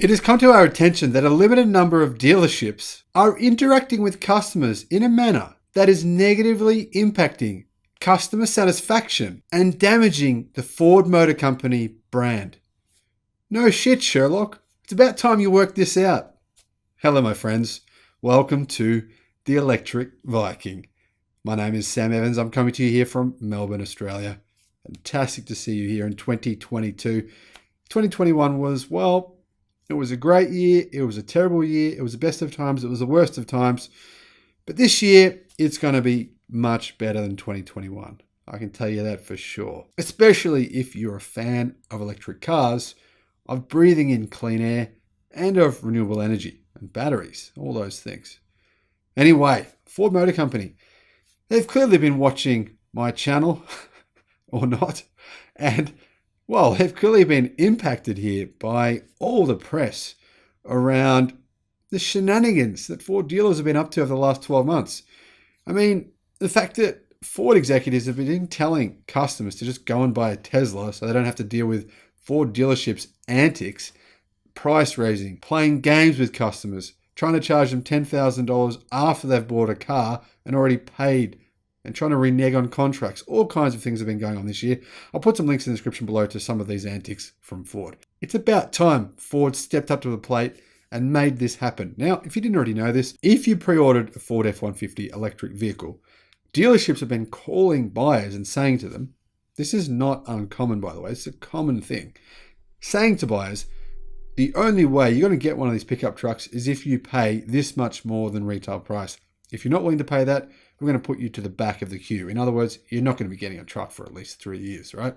It has come to our attention that a limited number of dealerships are interacting with customers in a manner that is negatively impacting customer satisfaction and damaging the Ford Motor Company brand. No shit, Sherlock. It's about time you worked this out. Hello, my friends. Welcome to the Electric Viking. My name is Sam Evans. I'm coming to you here from Melbourne, Australia. Fantastic to see you here in 2022. 2021 was, well, it was a great year. It was a terrible year. It was the best of times. It was the worst of times. But this year, it's going to be much better than 2021. I can tell you that for sure. Especially if you're a fan of electric cars, of breathing in clean air, and of renewable energy and batteries, all those things. Anyway, Ford Motor Company, they've clearly been watching my channel, or not, and well, they've clearly been impacted here by all the press around the shenanigans that Ford dealers have been up to over the last 12 months. I mean, the fact that Ford executives have been telling customers to just go and buy a Tesla so they don't have to deal with Ford dealerships' antics, price raising, playing games with customers, trying to charge them $10,000 after they've bought a car and already paid, and trying to renege on contracts. All kinds of things have been going on this year. I'll put some links in the description below to some of these antics from Ford. It's about time Ford stepped up to the plate and made this happen. Now, if you didn't already know this, if you pre-ordered a Ford F150 electric vehicle, dealerships have been calling buyers and saying to them, this is not uncommon, by the way, it's a common thing, saying to buyers, the only way you're going to get one of these pickup trucks is if you pay this much more than retail price. If you're not willing to pay that, we're going to put you to the back of the queue. In other words, you're not going to be getting a truck for at least 3 years, right?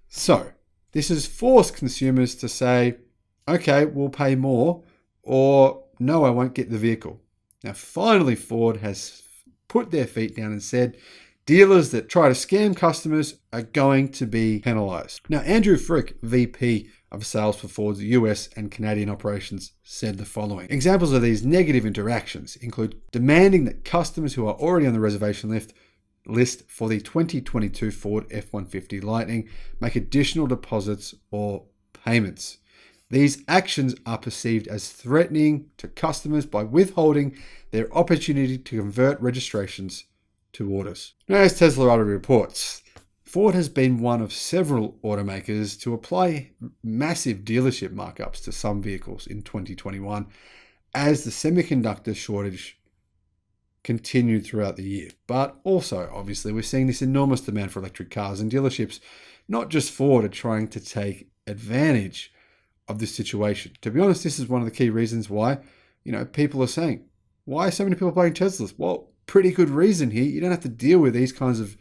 So this has forced consumers to say, okay, we'll pay more, or no, I won't get the vehicle. Now, finally, Ford has put their feet down and said, dealers that try to scam customers are going to be penalized. Now, Andrew Frick, VP of Sales for Ford's US and Canadian operations, said the following. Examples of these negative interactions include demanding that customers who are already on the reservation list for the 2022 Ford F150 Lightning make additional deposits or payments. These actions are perceived as threatening to customers by withholding their opportunity to convert registrations to orders. Now, as Tesla already reports, Ford has been one of several automakers to apply massive dealership markups to some vehicles in 2021 as the semiconductor shortage continued throughout the year. But also, obviously, we're seeing this enormous demand for electric cars, and dealerships, not just Ford, are trying to take advantage of this situation. To be honest, this is one of the key reasons why, people are saying, why are so many people buying Teslas? Well, pretty good reason here. You don't have to deal with these kinds of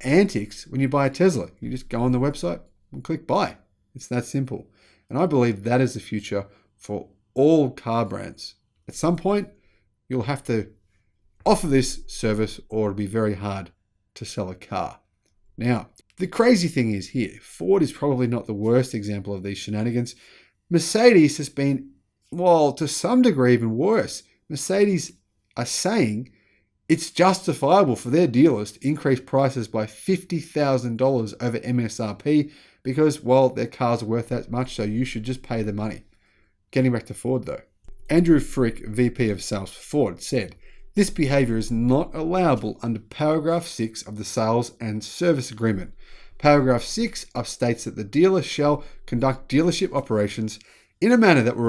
antics when you buy a Tesla. You just go on the website and click buy. It's that simple. And I believe that is the future for all car brands. At some point, you'll have to offer this service or it'll be very hard to sell a car. Now, the crazy thing is here, Ford is probably not the worst example of these shenanigans. Mercedes has been, well, to some degree even worse. Mercedes are saying it's justifiable for their dealers to increase prices by $50,000 over MSRP because, well, their cars are worth that much, so you should just pay the money. Getting back to Ford, though. Andrew Frick, VP of Sales for Ford, said, this behavior is not allowable under Paragraph 6 of the Sales and Service Agreement. Paragraph 6 states that the dealer shall conduct dealership operations in a manner that will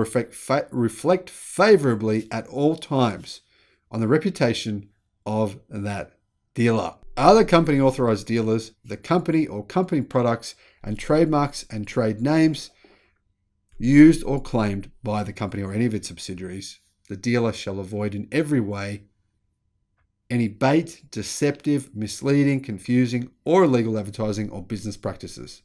reflect favorably at all times on the reputation of that dealer. Other company authorized dealers, the company or company products and trademarks and trade names used or claimed by the company or any of its subsidiaries, the dealer shall avoid in every way any bait, deceptive, misleading, confusing, or illegal advertising or business practices.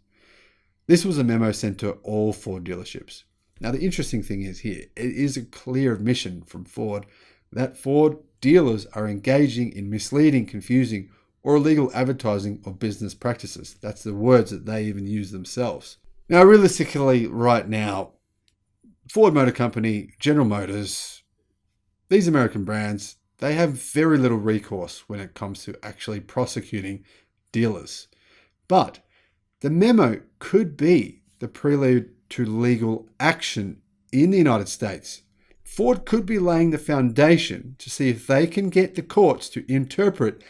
This was a memo sent to all Ford dealerships. Now, the interesting thing is here, it is a clear admission from Ford that Ford dealers are engaging in misleading, confusing, or illegal advertising or business practices. That's the words that they even use themselves. Now, realistically, right now, Ford Motor Company, General Motors, these American brands, they have very little recourse when it comes to actually prosecuting dealers. But the memo could be the prelude to legal action in the United States. Ford could be laying the foundation to see if they can get the courts to interpret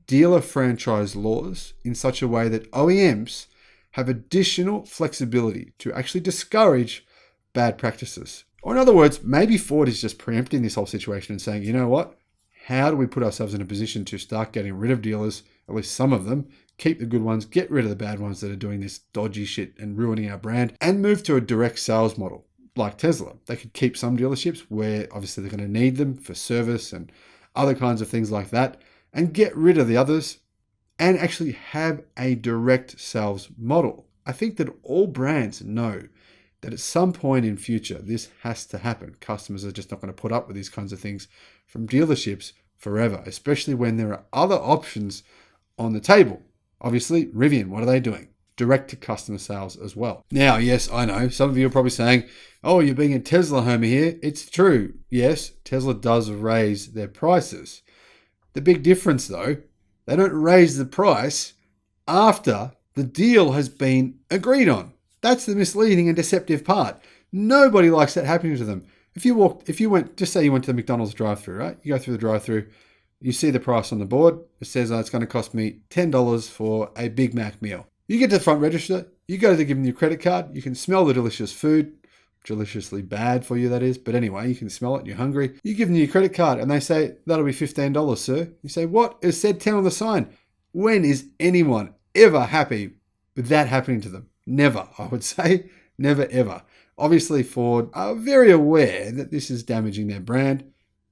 dealer franchise laws in such a way that OEMs have additional flexibility to actually discourage bad practices. Or in other words, maybe Ford is just preempting this whole situation and saying, you know what? How do we put ourselves in a position to start getting rid of dealers, at least some of them, keep the good ones, get rid of the bad ones that are doing this dodgy shit and ruining our brand, and move to a direct sales model like Tesla. They could keep some dealerships where obviously they're going to need them for service and other kinds of things like that, and get rid of the others and actually have a direct sales model. I think that all brands know that at some point in future, this has to happen. Customers are just not going to put up with these kinds of things from dealerships forever, especially when there are other options on the table. Obviously, Rivian, what are they doing? Direct to customer sales as well. Now, yes, I know some of you are probably saying, oh, you're being a Tesla homer here. It's true. Yes, Tesla does raise their prices. The big difference though, they don't raise the price after the deal has been agreed on. That's the misleading and deceptive part. Nobody likes that happening to them. If you went, just say you went to the McDonald's drive-thru, right? You go through the drive-thru, you see the price on the board. It says it's going to cost me $10 for a Big Mac meal. You get to the front register, you go to give them your credit card, you can smell the delicious food, deliciously bad for you that is, but anyway, you can smell it, you're hungry. You give them your credit card and they say, that'll be $15, sir. You say, what? It said 10 on the sign. When is anyone ever happy with that happening to them? Never, I would say. Never, ever. Obviously, Ford are very aware that this is damaging their brand.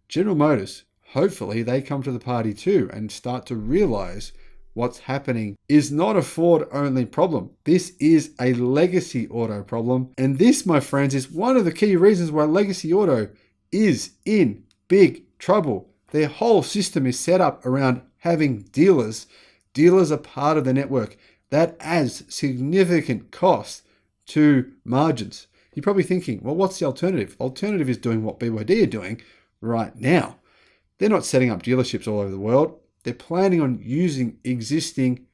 General Motors, hopefully they come to the party too and start to realize what's happening is not a Ford-only problem. This is a legacy auto problem. And this, my friends, is one of the key reasons why legacy auto is in big trouble. Their whole system is set up around having dealers. Dealers are part of the network. That adds significant cost to margins. You're probably thinking, well, what's the alternative? Alternative is doing what BYD are doing right now. They're not setting up dealerships all over the world. They're planning on using existing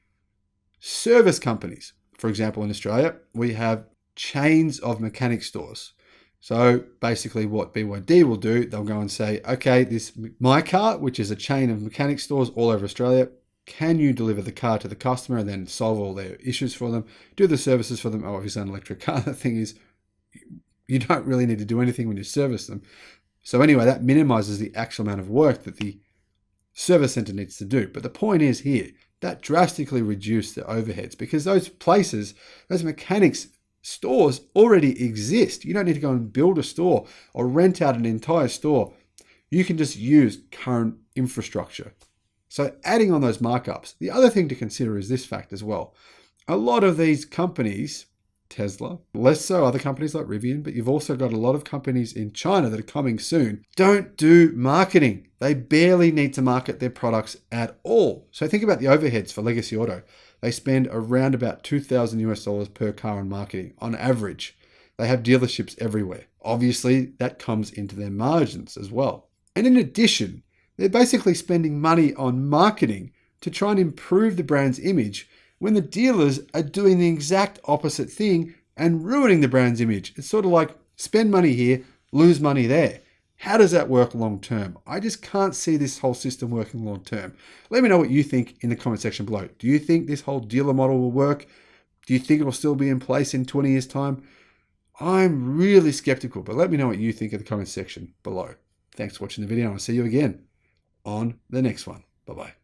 service companies. For example, in Australia, we have chains of mechanic stores. So basically what BYD will do, they'll go and say, okay, this My Car, which is a chain of mechanic stores all over Australia, can you deliver the car to the customer and then solve all their issues for them, do the services for them? Oh, obviously an electric car. The thing is, you don't really need to do anything when you service them. So anyway, that minimizes the actual amount of work that the service center needs to do. But the point is here, that drastically reduced the overheads because those places, those mechanics stores already exist. You don't need to go and build a store or rent out an entire store. You can just use current infrastructure. So adding on those markups, the other thing to consider is this fact as well. A lot of these companies, Tesla, less so other companies like Rivian, but you've also got a lot of companies in China that are coming soon, don't do marketing. They barely need to market their products at all. So think about the overheads for legacy auto. They spend around about $2,000 per car on marketing on average. They have dealerships everywhere. Obviously, that comes into their margins as well. And in addition, they're basically spending money on marketing to try and improve the brand's image when the dealers are doing the exact opposite thing and ruining the brand's image. It's sort of like spend money here, lose money there. How does that work long term? I just can't see this whole system working long term. Let me know what you think in the comment section below. Do you think this whole dealer model will work? Do you think it will still be in place in 20 years' time? I'm really skeptical, but let me know what you think in the comment section below. Thanks for watching the video, and I'll see you again on the next one. Bye-bye.